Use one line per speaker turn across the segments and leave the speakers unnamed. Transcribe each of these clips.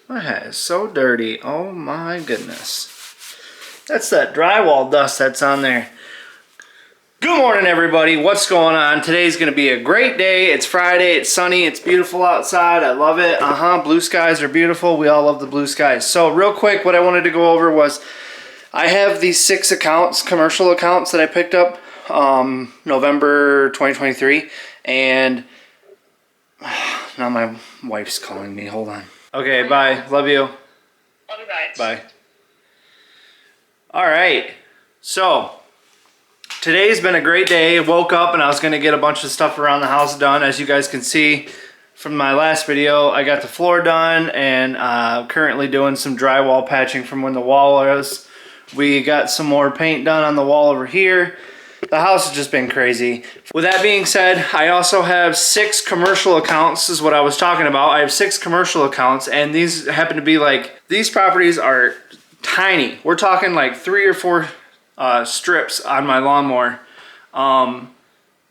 My hat is so dirty. Oh my goodness. That's that drywall dust that's on there. Good morning, everybody. What's going on? Today's going to be a great day. It's Friday. It's sunny. It's beautiful outside. I love it. Blue skies are beautiful. We all love the blue skies. So real quick, what I wanted to go over was I have these 6 accounts, commercial accounts that I picked up November 2023. And now my wife's calling me. Hold on. Okay, bye. Love you.
Love you, bye.
Bye. All right. So today's been a great day. I woke up and I was going to get a bunch of stuff around the house done. As you guys can see from my last video, I got the floor done and currently doing some drywall patching from when the wall was. We got some more paint done on the wall over here. The house has just been crazy. With that being said, I also have 6 commercial accounts. This is what I was talking about. I have 6 commercial accounts, and these happen to be like, these properties are tiny. We're talking like 3 or 4 strips on my lawnmower.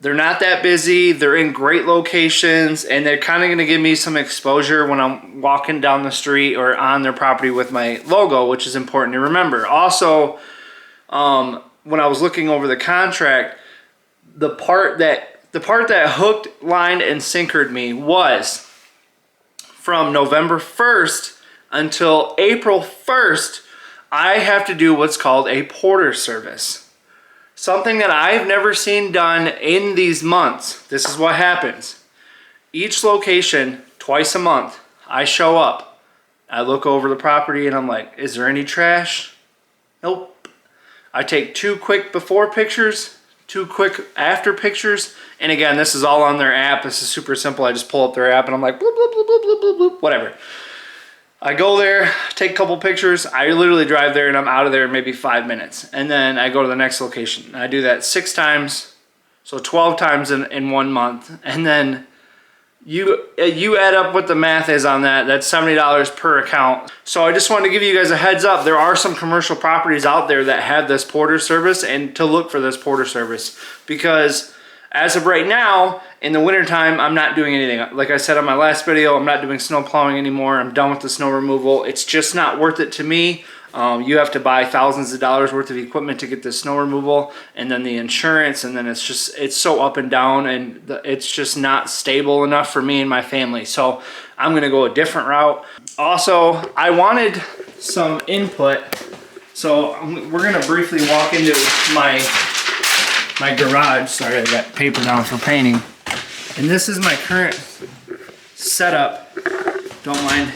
They're not that busy. They're in great locations, and they're kind of going to give me some exposure when I'm walking down the street or on their property with my logo, which is important to remember. Also, when I was looking over the contract, the part that hooked, lined, and sinkered me was from November 1st until April 1st, I have to do what's called a porter service. Something that I've never seen done in these months. This is what happens. Each location, twice a month, I show up. I look over the property and I'm like, is there any trash? Nope. I take 2 quick before pictures, 2 quick after pictures. And again, this is all on their app. This is super simple. I just pull up their app and I'm like, bloop, bloop, bloop, bloop, bloop, bloop, bloop, whatever. I go there, take a couple pictures. I literally drive there and I'm out of there in maybe 5 minutes. And then I go to the next location. I do that 6 times, so 12 times in 1 month. And then you add up what the math is on that. That's $70 per account. So I just wanted to give you guys a heads up. There are some commercial properties out there that have this porter service, and to look for this porter service, because as of right now, in the wintertime, I'm not doing anything. Like I said on my last video, I'm not doing snow plowing anymore. I'm done with the snow removal. It's just not worth it to me. You have to buy thousands of dollars worth of equipment to get the snow removal, and then the insurance, and then it's so up and down, and it's just not stable enough for me and my family. So I'm gonna go a different route. Also, I wanted some input, so we're gonna briefly walk into my garage. Sorry, I got paper down for painting. And this is my current setup. Don't mind,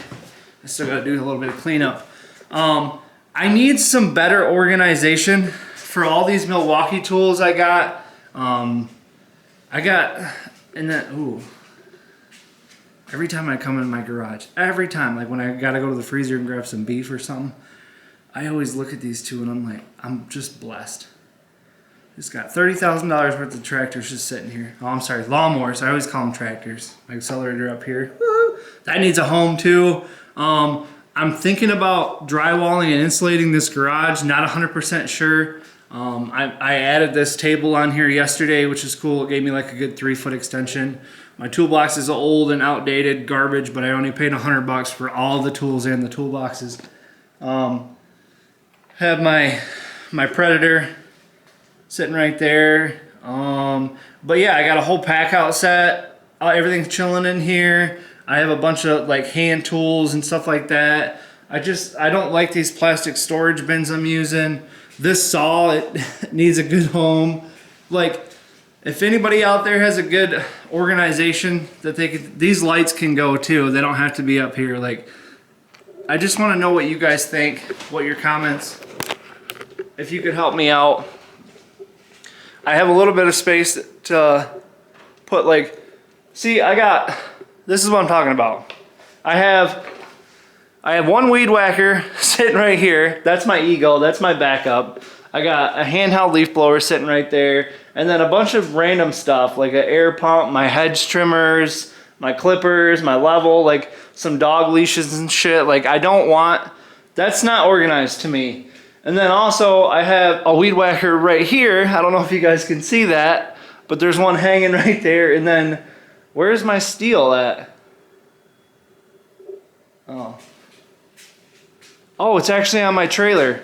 I still gotta do a little bit of cleanup. I need some better organization for all these Milwaukee tools I got. Every time I come in my garage, every time, like when I gotta go to the freezer and grab some beef or something, I always look at these two and I'm like, I'm just blessed. Just got $30,000 worth of tractors just sitting here. Oh, I'm sorry, lawnmowers. I always call them tractors. My accelerator up here. Woo! That needs a home too. I'm thinking about drywalling and insulating this garage. Not 100% sure. I added this table on here yesterday, which is cool. It gave me like a good 3-foot extension. My toolbox is old and outdated, garbage, but I only paid $100 for all the tools and the toolboxes. Have my Predator sitting right there. But yeah, I got a whole pack out set. Everything's chilling in here. I have a bunch of like hand tools and stuff like that. I don't like these plastic storage bins I'm using. This saw, it needs a good home. Like, if anybody out there has a good organization that these lights can go too. They don't have to be up here. Like, I just want to know what you guys think, what your comments, if you could help me out. I have a little bit of space to put like, see, this is what I'm talking about. I have 1 weed whacker sitting right here. That's my Eagle, that's my backup. I got a handheld leaf blower sitting right there. And then a bunch of random stuff like an air pump, my hedge trimmers, my clippers, my level, like some dog leashes and shit. Like that's not organized to me. And then also I have a weed whacker right here. I don't know if you guys can see that, but there's one hanging right there. And then where's my steel at? Oh, Oh, it's actually on my trailer.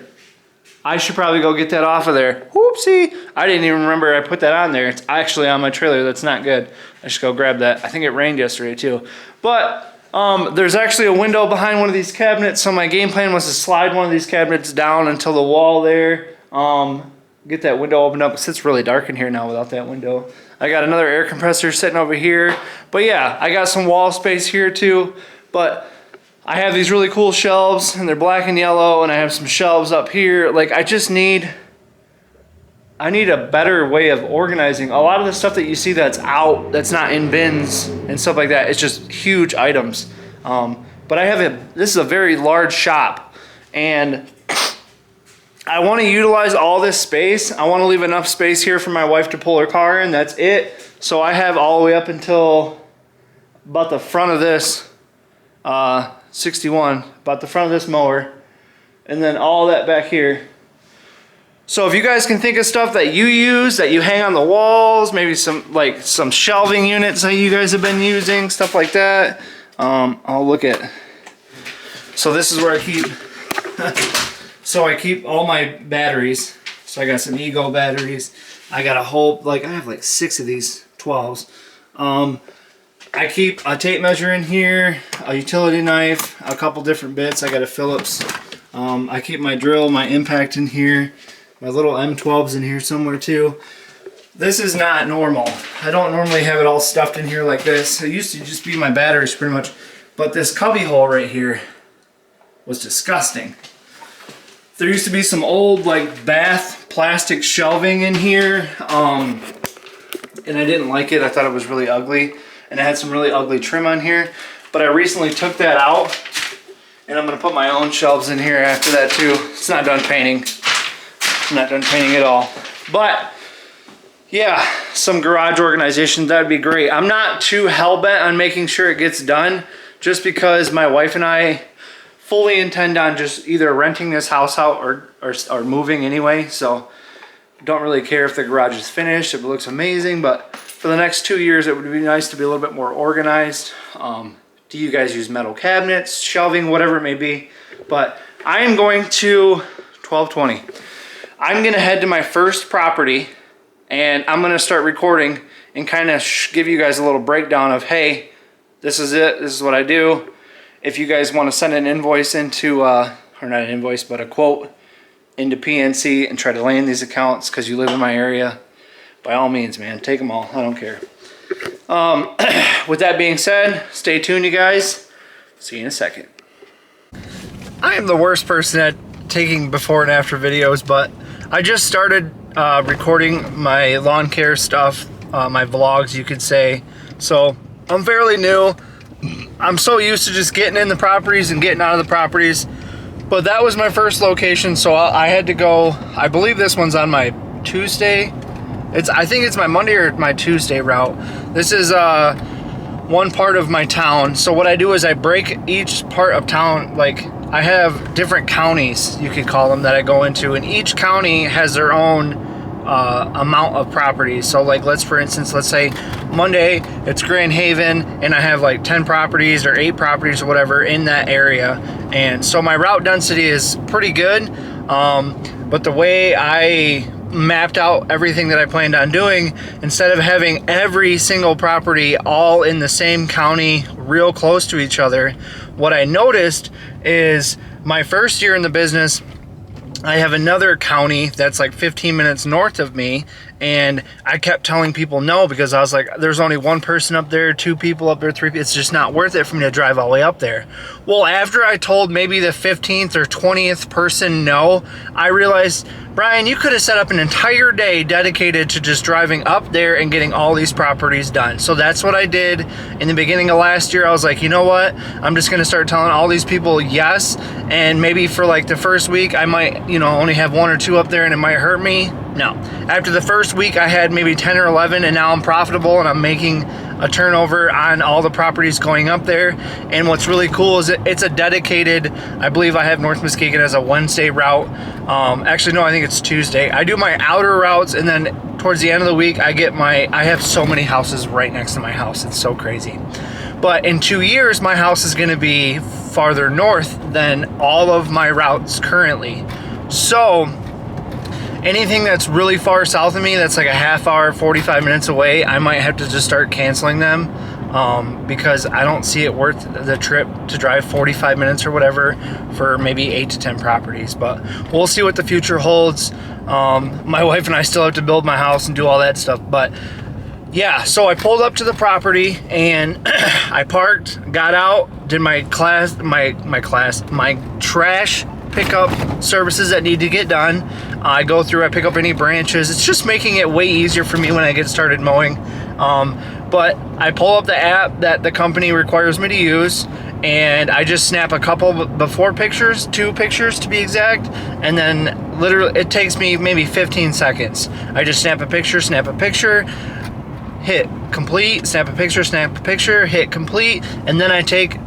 I should probably go get that off of there. Whoopsie. I didn't even remember I put that on there. It's actually on my trailer. That's not good. I should go grab that. I think it rained yesterday too. But there's actually a window behind one of these cabinets. So my game plan was to slide one of these cabinets down until the wall there. Get that window opened up. It's really dark in here now without that window. I got another air compressor sitting over here. But yeah, I got some wall space here too. But I have these really cool shelves and they're black and yellow, and I have some shelves up here. Like I need a better way of organizing. A lot of the stuff that you see that's out, that's not in bins and stuff like that, it's just huge items. But this is a very large shop, and I want to utilize all this space. I want to leave enough space here for my wife to pull her car in. That's it. So I have all the way up until about the front of this 61, about the front of this mower, and then all that back here. So if you guys can think of stuff that you use, that you hang on the walls, maybe some shelving units that you guys have been using, stuff like that. I'll look at. So this is where I keep. So I keep all my batteries. So I got some Ego batteries. I got a whole I have like 6 of these 12s. I keep a tape measure in here, a utility knife, a couple different bits. I got a Phillips. I keep my drill, my impact in here. My little M12's in here somewhere too. This is not normal. I don't normally have it all stuffed in here like this. It used to just be my batteries pretty much. But this cubby hole right here was disgusting. There used to be some old bath plastic shelving in here. And I didn't like it. I thought it was really ugly. And it had some really ugly trim on here. But I recently took that out. And I'm going to put my own shelves in here after that too. It's not done painting. I'm not done painting at all. But yeah, some garage organization, that'd be great. I'm not too hell-bent on making sure it gets done, just because my wife and I fully intend on just either renting this house out or moving anyway. So don't really care if the garage is finished, if it looks amazing, but for the next 2 years it would be nice to be a little bit more organized. Do you guys use metal cabinets, shelving, whatever it may be? But I am going to 12:20. I'm gonna head to my first property and I'm gonna start recording and kind of give you guys a little breakdown of, hey, this is it, this is what I do. If you guys want to send an invoice into, or not an invoice, but a quote into PNC and try to land these accounts because you live in my area, by all means, man, take them all, I don't care. With that being said, stay tuned, you guys. See you in a second. I am the worst person at taking before and after videos, but I just started recording my lawn care stuff, my vlogs, you could say. So I'm fairly new. I'm so used to just getting in the properties and getting out of the properties, but that was my first location, so I had to go. I believe this one's on my Tuesday. I think it's my Monday or my Tuesday route. This is one part of my town. So what I do is I break each part of town, I have different counties, you could call them, that I go into, and each county has their own amount of properties. So for instance, let's say Monday it's Grand Haven and I have 10 properties or 8 properties or whatever in that area, and so my route density is pretty good, but the way I mapped out everything that I planned on doing, instead of having every single property all in the same county real close to each other, what I noticed is my first year in the business, I have another county that's 15 minutes north of me, and I kept telling people no because I was like, there's only one person up there, 2 people up there, 3 people. It's just not worth it for me to drive all the way up there. Well, after I told maybe the 15th or 20th person no, I realized, Brian, you could have set up an entire day dedicated to just driving up there and getting all these properties done. So that's what I did in the beginning of last year. I was like, you know what? I'm just going to start telling all these people yes, and maybe for the first week I might, only have 1 or 2 up there and it might hurt me. No. After the first week I had maybe 10 or 11, and now I'm profitable and I'm making a turnover on all the properties going up there. And what's really cool is it's a dedicated, I believe I have North Muskegon as a Wednesday route. Actually, no, I think it's Tuesday. I do my outer routes, and then towards the end of the week I have so many houses right next to my house. It's so crazy. But in 2 years, my house is going to be farther north than all of my routes currently. So anything that's really far south of me, that's like a half hour, 45 minutes away, I might have to just start canceling them, because I don't see it worth the trip to drive 45 minutes or whatever for maybe 8 to 10 properties. But we'll see what the future holds. My wife and I still have to build my house and do all that stuff. But yeah, so I pulled up to the property and I parked, got out, did my trash pickup services that need to get done. I go through, I pick up any branches. It's just making it way easier for me when I get started mowing. But I pull up the app that the company requires me to use, and I just snap a couple before pictures, 2 pictures to be exact, and then literally it takes me maybe 15 seconds. I just snap a picture, hit complete, snap a picture, hit complete, and then I take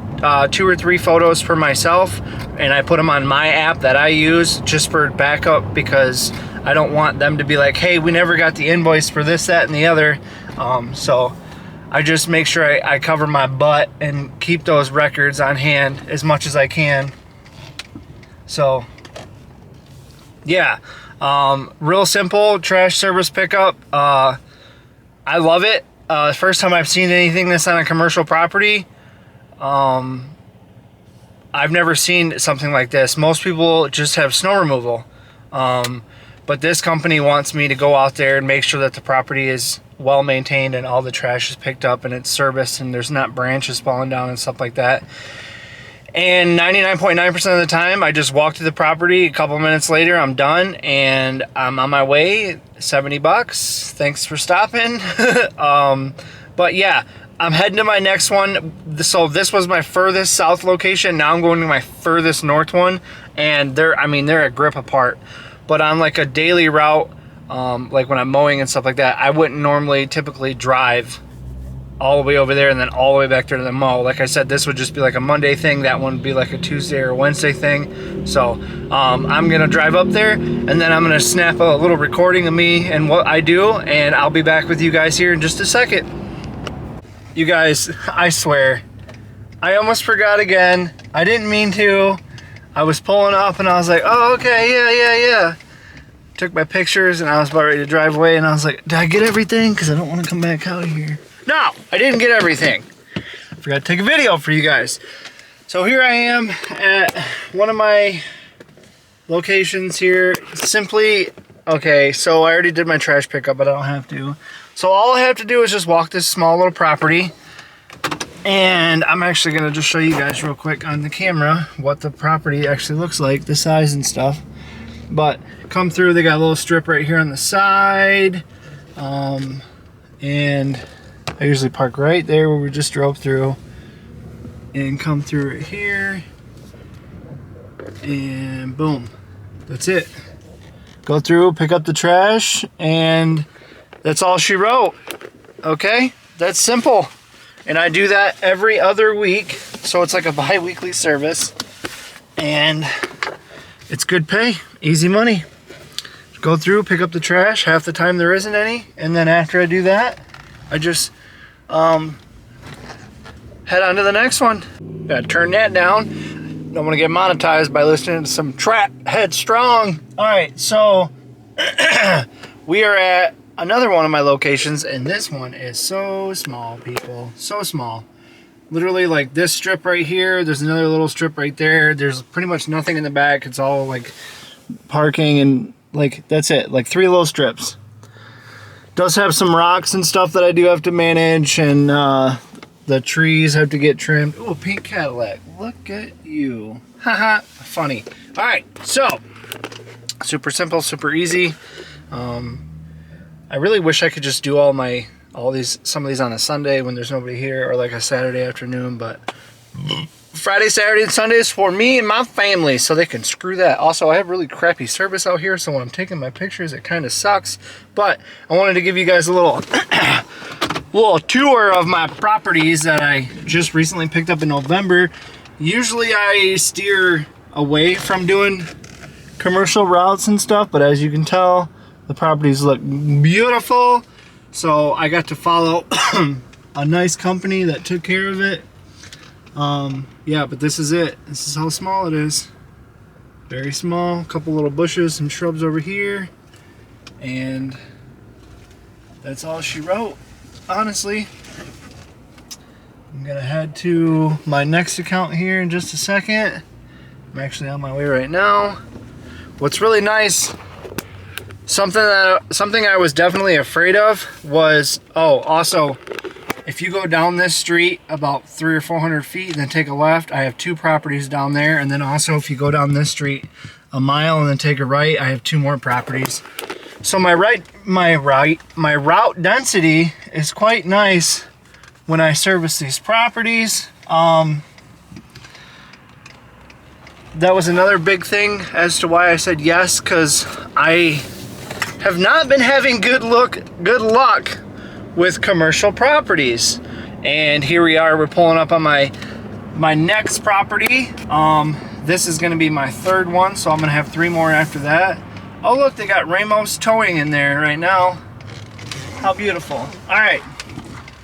2 or 3 photos for myself, and I put them on my app that I use just for backup, because I don't want them to be like, hey, we never got the invoice for this, that, and the other. So I just make sure I cover my butt and keep those records on hand as much as I can. So yeah, real simple trash service pickup. I love it. First time I've seen anything this on a commercial property. I've never seen something like this. Most people just have snow removal. But this company wants me to go out there and make sure that the property is well maintained and all the trash is picked up and it's serviced and there's not branches falling down and stuff like that. And 99.9% of the time, I just walk to the property. A couple minutes later, I'm done and I'm on my way. $70. Thanks for stopping. But yeah, I'm heading to my next one. So this was my furthest south location. Now I'm going to my furthest north one, and they're a grip apart. But on like a daily route, like when I'm mowing and stuff like that, I wouldn't typically drive all the way over there and then all the way back there to the mow. Like I said, this would just be like a Monday thing. That one would be like a Tuesday or Wednesday thing. So I'm gonna drive up there and then I'm gonna snap a little recording of me and what I do, and I'll be back with you guys here in just a second. You guys, I swear, I almost forgot again. I didn't mean to. I was pulling up and I was like, oh, okay, yeah. Took my pictures and I was about ready to drive away, and I was like, did I get everything? Because I don't want to come back out here. No, I didn't get everything. I forgot to take a video for you guys. So here I am at one of my locations here. Simply, okay, so I already did my trash pickup, but I don't have to. So all I have to do is just walk this small little property. And I'm actually going to just show you guys real quick on the camera what the property actually looks like, the size and stuff. But come through, they got a little strip right here on the side. And I usually park right there where we just drove through. And come through right here. And boom. That's it. Go through, pick up the trash, and that's all she wrote. Okay? That's simple. And I do that every other week, so it's like a bi-weekly service, and it's good pay, easy money. Go through, pick up the trash. Half the time there isn't any, and then after I do that, I just head on to the next one. Gotta turn that down. Don't want to get monetized by listening to some Trap Headstrong. All right, so we are at another one of my locations, and this one is so small, people. So small. Literally like this strip right here. There's another little strip right there. There's pretty much nothing in the back. It's all like parking and like that's it. Like 3 little strips. Does have some rocks and stuff that I do have to manage, and the trees have to get trimmed. Oh, pink Cadillac. Look at you. Haha. Funny. All right. So super simple, super easy. I really wish I could just do some of these on a Sunday when there's nobody here, or like a Saturday afternoon, but Friday, Saturday, and Sunday is for me and my family, so they can screw that. Also, I have really crappy service out here, so when I'm taking my pictures, it kind of sucks, but I wanted to give you guys a little tour of my properties that I just recently picked up in November. Usually I steer away from doing commercial routes and stuff, but as you can tell, the properties look beautiful, so I got to follow a nice company that took care of it. Yeah, but this is it. This is how small it is. Very small. A couple little bushes, some shrubs over here, and that's all she wrote, honestly. I'm gonna head to my next account here in just a second. I'm actually on my way right now. What's really nice, something I was definitely afraid of was, also, if you go down this street about 300 or 400 feet and then take a left, I have 2 properties down there. And then also if you go down this street a mile and then take a right, I have 2 more properties. So my route density is quite nice when I service these properties. That was another big thing as to why I said yes, because I have not been having good luck with commercial properties. And here we are, we're pulling up on my next property. This is going to be my 3rd one, so I'm going to have 3 more after that. Oh look, they got Ramos Towing in there right now. How beautiful. All right.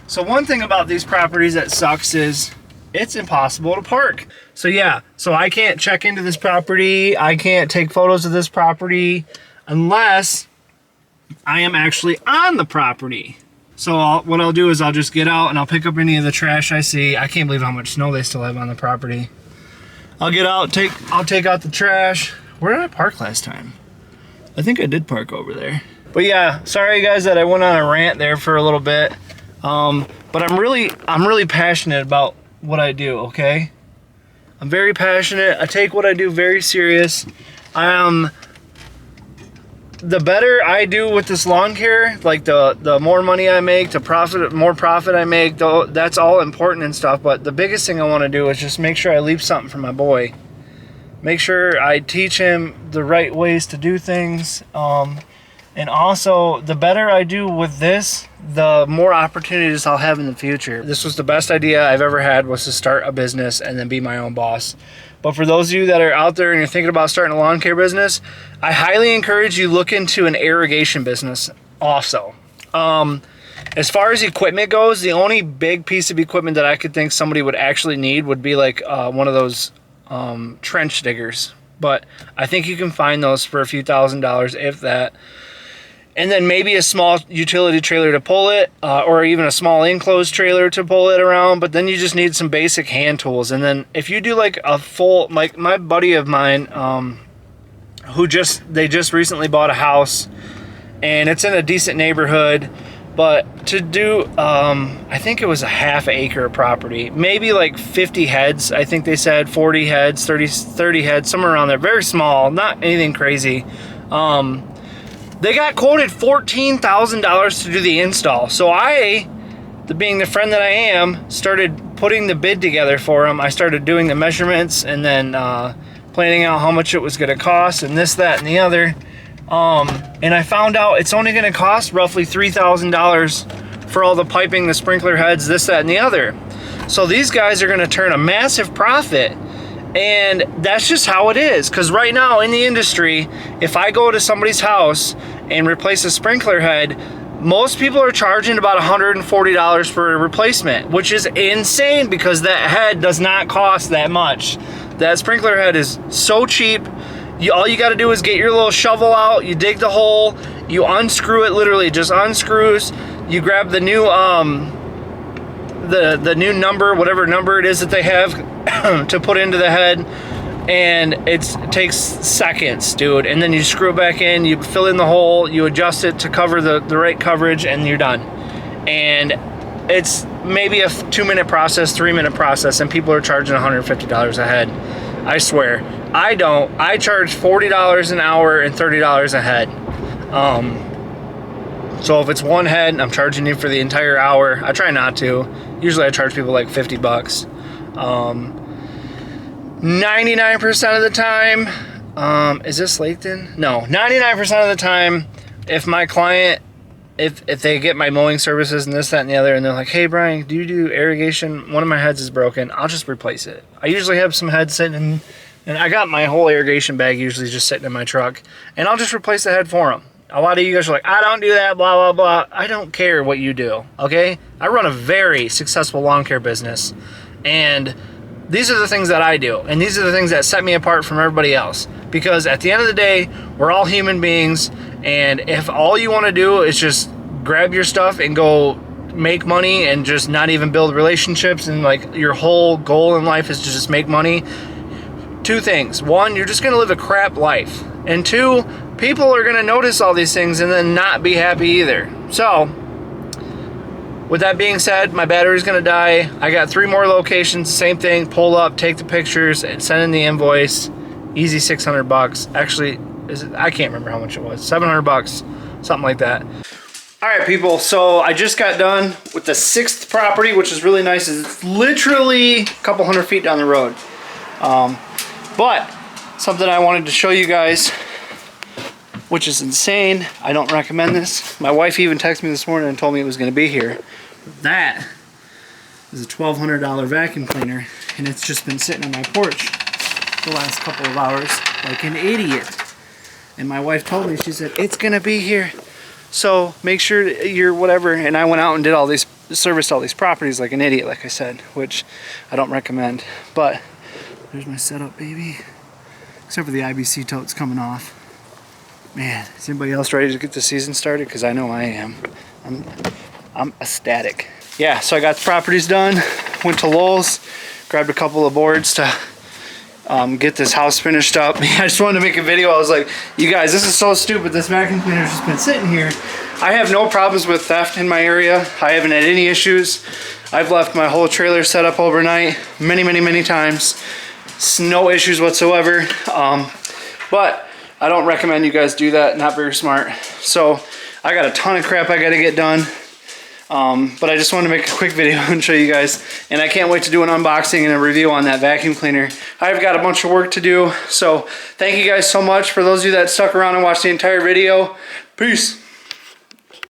So one thing about these properties that sucks is it's impossible to park. So yeah, so I can't check into this property. I can't take photos of this property unless I am actually on the property. So what I'll do is I'll just get out and I'll pick up any of the trash I see. I can't believe how much snow they still have on the property. I'll get out, I'll take out the trash. Where did I park last time? I think I did park over there. But yeah, sorry guys that I went on a rant there for a little bit. But I'm really passionate about what I do, okay? I'm very passionate. I take what I do very serious. The better I do with this lawn care, like the more money I make, more profit I make, that's all important and stuff. But the biggest thing I want to do is just make sure I leave something for my boy. Make sure I teach him the right ways to do things. And also, the better I do with this, the more opportunities I'll have in the future. This was the best idea I've ever had, was to start a business and then be my own boss. But for those of you that are out there and you're thinking about starting a lawn care business, I highly encourage you look into an irrigation business also. As far as equipment goes, the only big piece of equipment that I could think somebody would actually need would be like one of those trench diggers. But I think you can find those for a few $1,000s, if that. And then maybe a small utility trailer to pull it, or even a small enclosed trailer to pull it around. But then you just need some basic hand tools. And then if you do like a full, like my buddy of mine, they just recently bought a house, and it's in a decent neighborhood. But to do, I think it was a half acre property, maybe like 50 heads. I think they said 40 heads, 30 heads, somewhere around there. Very small, not anything crazy. They got quoted $14,000 to do the install. So I, being the friend that I am, started putting the bid together for them. I started doing the measurements and then planning out how much it was going to cost and this, that, and the other. And I found out it's only going to cost roughly $3,000 for all the piping, the sprinkler heads, this, that, and the other. So these guys are going to turn a massive profit. And that's just how it is. Because right now in the industry, if I go to somebody's house and replace a sprinkler head, most people are charging about $140 for a replacement, which is insane because that head does not cost that much. That sprinkler head is so cheap. All you got to do is get your little shovel out, you dig the hole, you unscrew it, literally just unscrews. You grab the new the new number, whatever number it is that they have to put into the head, and it takes seconds, dude. And then you screw it back in, you fill in the hole, you adjust it to cover the right coverage, and you're done. And it's maybe a 2-minute process, 3-minute process, and people are charging $150 a head. I swear. I don't. I charge $40 an hour and $30 a head. So if it's one head, I'm charging you for the entire hour. I try not to. Usually I charge people like $50. 99% of the time, is this Laketon? No, 99% of the time, if my client, if they get my mowing services and this, that, and the other, and they're like, hey Brian, do you do irrigation? One of my heads is broken. I'll just replace it. I usually have some heads sitting in, and I got my whole irrigation bag usually just sitting in my truck, and I'll just replace the head for them. a lot of you guys are like, I don't do that, blah, blah, blah. I don't care what you do, okay? I run a very successful lawn care business, and these are the things that I do, and these are the things that set me apart from everybody else. Because at the end of the day, we're all human beings, and if all you want to do is just grab your stuff and go make money and just not even build relationships, and like your whole goal in life is to just make money, two things. One, you're just going to live a crap life. And two, people are going to notice all these things and then not be happy either. So, with that being said, my battery's going to die. I got 3 more locations, same thing. Pull up, take the pictures, and send in the invoice. Easy $600. Actually, I can't remember how much it was. $700, something like that. All right, people, so I just got done with the 6th property, which is really nice. It's literally a couple hundred feet down the road. But something I wanted to show you guys, which is insane. I don't recommend this. My wife even texted me this morning and told me it was going to be here. That is a $1,200 vacuum cleaner, and it's just been sitting on my porch the last couple of hours like an idiot. And my wife told me, she said, it's going to be here. So make sure you're whatever. And I went out and did all these, serviced all these properties like an idiot, like I said, which I don't recommend. But there's my setup, baby. Except for the IBC totes coming off. Man, is anybody else ready to get the season started? Because I know I am. I'm ecstatic. Yeah, so I got the properties done. Went to Lowe's, grabbed a couple of boards to get this house finished up. I just wanted to make a video. I was like, you guys, this is so stupid. This vacuum cleaner's just been sitting here. I have no problems with theft in my area. I haven't had any issues. I've left my whole trailer set up overnight many times. No issues whatsoever. But I don't recommend you guys do that. Not very smart. So I got a ton of crap I got to get done. But I just wanted to make a quick video and show you guys. And I can't wait to do an unboxing and a review on that vacuum cleaner. I've got a bunch of work to do. So thank you guys so much. For those of you that stuck around and watched the entire video, peace.